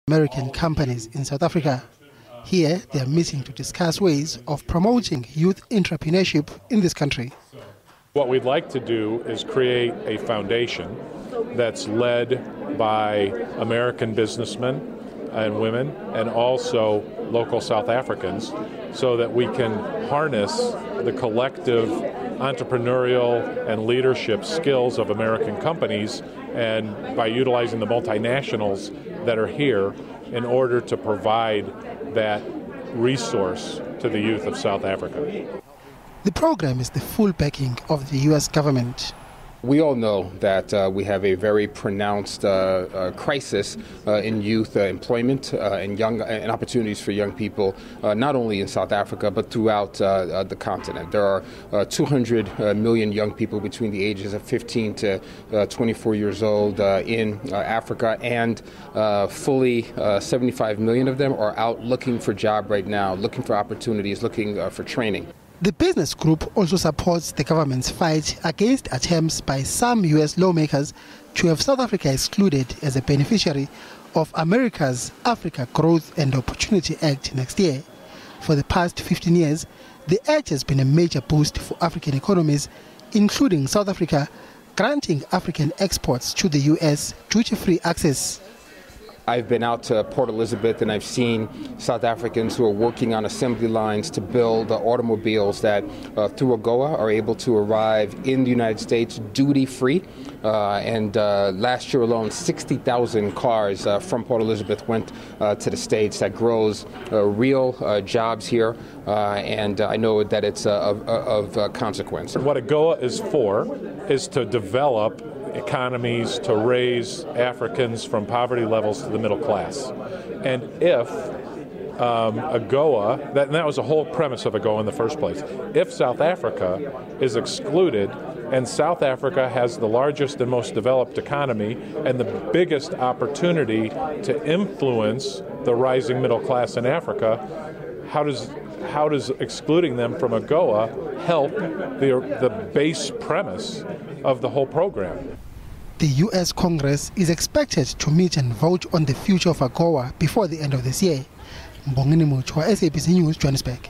American companies in South Africa. Here, they are meeting to discuss ways of promoting youth entrepreneurship in this country. What we'd like to do is create a foundation that's led by American businessmen and women and also local South Africans so that we can harness the collective entrepreneurial and leadership skills of American companies and by utilizing the multinationals that are here in order to provide that resource to the youth of South Africa. The program is the full backing of the U.S. government. We all know that we have a very pronounced crisis in youth employment and opportunities for young people, not only in South Africa, but throughout the continent. There are 200 million young people between the ages of 15 to 24 years old in Africa, and fully 75 million of them are out looking for a job right now, looking for opportunities, looking for training. The business group also supports the government's fight against attempts by some U.S. lawmakers to have South Africa excluded as a beneficiary of America's Africa Growth and Opportunity Act next year. For the past 15 years, the act has been a major boost for African economies, including South Africa, granting African exports to the U.S. duty-free access. I've been out to Port Elizabeth and I've seen South Africans who are working on assembly lines to build automobiles that through AGOA are able to arrive in the United States duty-free. And last year alone, 60,000 cars from Port Elizabeth went to the States. That grows real jobs here, and I know that it's of consequence. What AGOA is for is to develop economies, to raise Africans from poverty levels to the middle class. And if AGOA, that was the whole premise of AGOA in the first place, if South Africa is excluded, and South Africa has the largest and most developed economy and the biggest opportunity to influence the rising middle class in Africa, how does excluding them from AGOA help the base premise of the whole program? The U.S. Congress is expected to meet and vote on the future of AGOA before the end of this year. Mbongeni Muchwa, SABC News, Johannesburg.